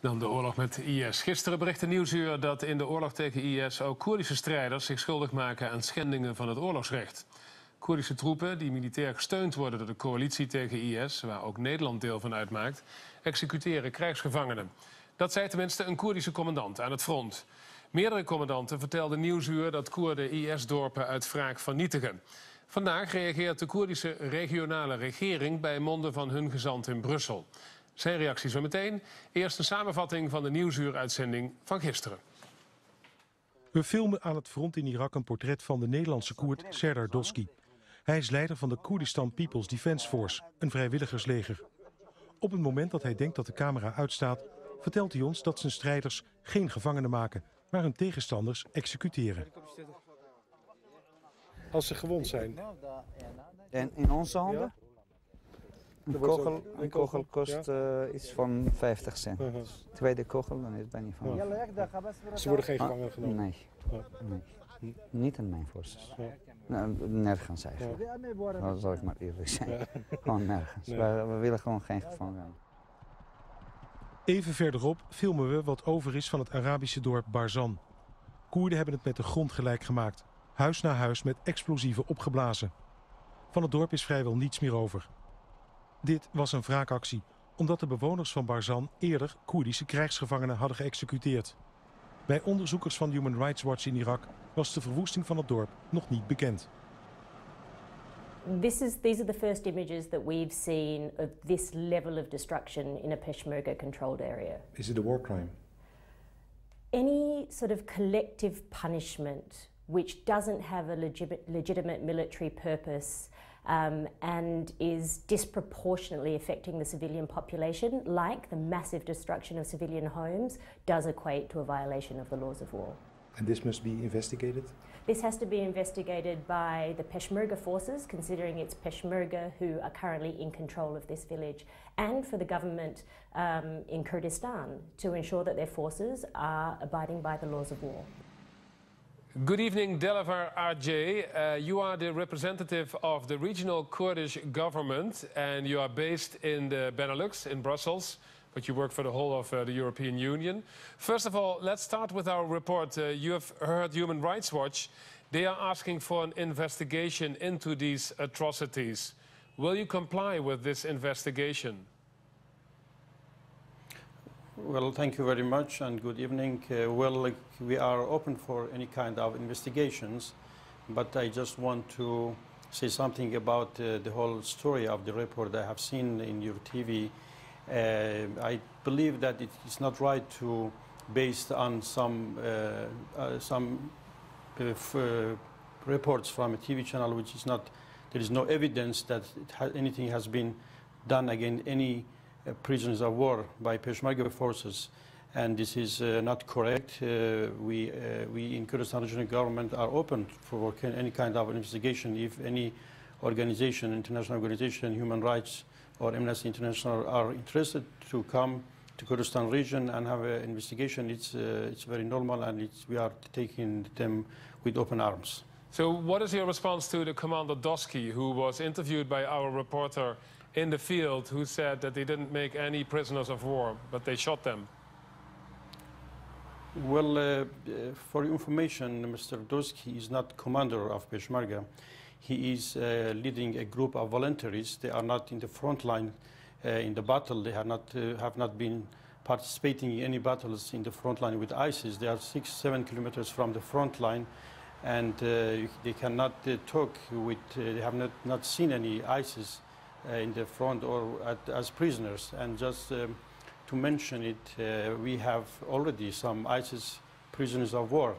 Dan de oorlog met IS. Gisteren berichtte Nieuwsuur dat in de oorlog tegen IS ook Koerdische strijders zich schuldig maken aan schendingen van het oorlogsrecht. Koerdische troepen, die militair gesteund worden door de coalitie tegen IS, waar ook Nederland deel van uitmaakt, executeren krijgsgevangenen. Dat zei tenminste een Koerdische commandant aan het front. Meerdere commandanten vertelden Nieuwsuur dat Koerden IS-dorpen uit wraak vernietigen. Vandaag reageert de Koerdische regionale regering bij monden van hun gezant in Brussel. Zijn reactie zo meteen. Eerst een samenvatting van de Nieuwsuur-uitzending van gisteren. We filmen aan het front in Irak een portret van de Nederlandse Koerd Serdar Doski. Hij is leider van de Koerdistan People's Defense Force, een vrijwilligersleger. Op het moment dat hij denkt dat de camera uitstaat, vertelt hij ons dat zijn strijders geen gevangenen maken, maar hun tegenstanders executeren. Als ze gewond zijn. En in onze handen? Een kogel kost iets van 50 cent. Tweede kogel, dan is het bijna van. Ze worden geen gevangenen genomen? Nee. Niet in mijn forces. Nou, nergens eigenlijk. Dan zal ik maar eerlijk zijn. Gewoon nergens. We willen gewoon geen gevangenen. Even verderop filmen we wat over is van het Arabische dorp Barzan. Koerden hebben het met de grond gelijk gemaakt. Huis na huis met explosieven opgeblazen. Van het dorp is vrijwel niets meer over. Dit was een wraakactie, omdat de bewoners van Barzan eerder Koerdische krijgsgevangenen hadden geëxecuteerd. Bij onderzoekers van Human Rights Watch in Irak was de verwoesting van het dorp nog niet bekend. These are the first images that we've seen of this level of destruction in a Peshmerga-controlled area. Is it a war crime? Any sort of collective punishment which doesn't have a legitimate military purpose and is disproportionately affecting the civilian population, like the massive destruction of civilian homes, does equate to a violation of the laws of war. And this must be investigated? This has to be investigated by the Peshmerga forces, considering it's Peshmerga who are currently in control of this village, and for the government in Kurdistan to ensure that their forces are abiding by the laws of war. Good evening, Delavar Ajay. You are the representative of the regional Kurdish government and you are based in the Benelux, in Brussels, but you work for the whole of the European Union. First of all, let's start with our report. You have heard Human Rights Watch. They are asking for an investigation into these atrocities. Will you comply with this investigation? Well, thank you very much and good evening. We are open for any kind of investigations, but I just want to say something about the whole story of the report I have seen in your TV. I believe that it is not right to, based on some reports from a TV channel, which is not, there is no evidence that anything has been done against any prisoners of war by Peshmerga forces, and this is not correct. We in Kurdistan Regional Government are open for any kind of investigation. If any organization, international organization, human rights or Amnesty International are interested to come to Kurdistan region and have an investigation, it's very normal, and we are taking them with open arms. So what is your response to the Commander Doski, who was interviewed by our reporter in the field, who said that they didn't make any prisoners of war, but they shot them? Well, for information, Mr. Doski is not commander of Peshmerga. He is leading a group of volunteers. They are not in the front line in the battle. They have not been participating in any battles in the front line with ISIS. They are 6-7 kilometers from the front line, and they cannot talk with, they have not seen any ISIS in the front or as prisoners. And just to mention it, we have already some ISIS prisoners of war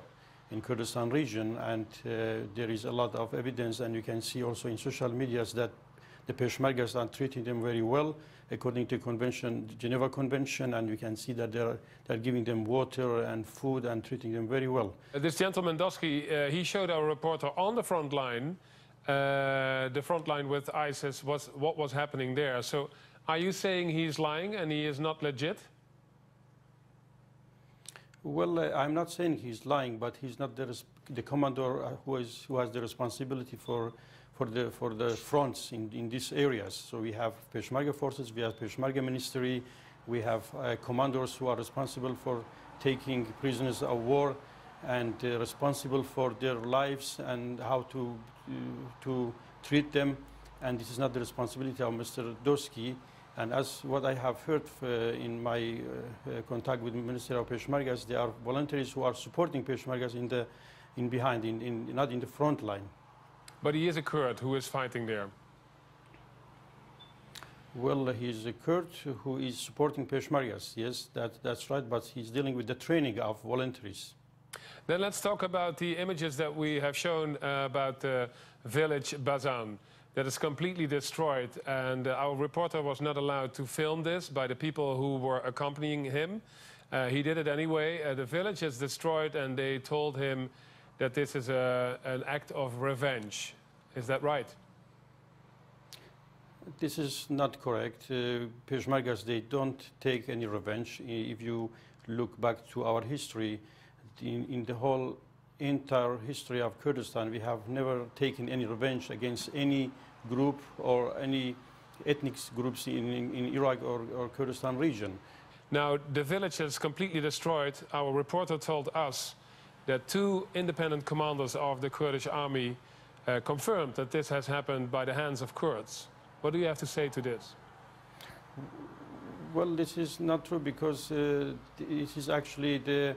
in Kurdistan region, and there is a lot of evidence, and you can see also in social media that the Peshmergas are treating them very well according to convention, the Geneva Convention, and you can see that they're giving them water and food and treating them very well. This gentleman Doski, he showed our reporter on the front line with ISIS, what was happening there. So are you saying he's lying and he is not legit? Well, I'm not saying he's lying, but he's not the commander who has the responsibility for the fronts in these areas. So we have Peshmerga forces, we have Peshmerga ministry, We have commanders who are responsible for taking prisoners of war and responsible for their lives and how to treat them. And this is not the responsibility of Mr. Doski. And as what I have heard in my contact with the Minister of Peshmergas, there are volunteers who are supporting Peshmergas not in the front line. But he is a Kurd who is fighting there. Well, he's a Kurd who is supporting Peshmergas. Yes, that's right, but he's dealing with the training of volunteers. Then let's talk about the images that we have shown about the village Bazan that is completely destroyed. And our reporter was not allowed to film this by the people who were accompanying him. He did it anyway. The village is destroyed and they told him that this is an act of revenge. Is that right? This is not correct. Peshmergas, they don't take any revenge. If you look back to our history, in the whole entire history of Kurdistan, we have never taken any revenge against any group or any ethnic groups in Iraq or Kurdistan region. Now, the village is completely destroyed. Our reporter told us that 2 independent commanders of the Kurdish army confirmed that this has happened by the hands of Kurds. What do you have to say to this? Well, this is not true because it is actually the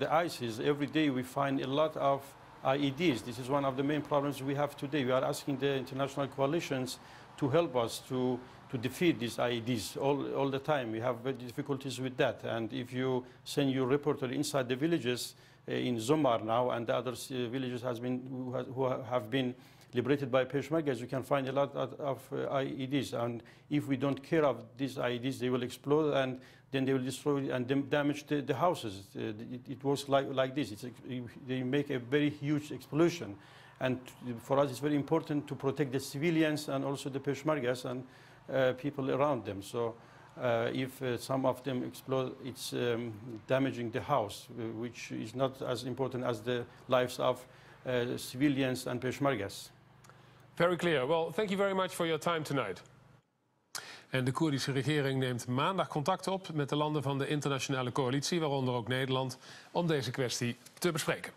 ISIS. Every day we find a lot of IEDs. This is one of the main problems we have today. We are asking the international coalitions to help us to defeat these IEDs all the time. We have difficulties with that. And if you send your reporter inside the villages in Zomar now and the other villages who have been liberated by Peshmergas, you can find a lot of IEDs. And if we don't care of these IEDs, they will explode and then they will destroy and damage the houses. It works like this. They make a very huge explosion. And for us, it's very important to protect the civilians and also the Peshmergas and people around them. So if some of them explode, it's damaging the house, which is not as important as the lives of civilians and Peshmergas. Very clear. Well, thank you very much for your time tonight. En de Koerdische regering neemt maandag contact op met de landen van de internationale coalitie, waaronder ook Nederland, om deze kwestie te bespreken.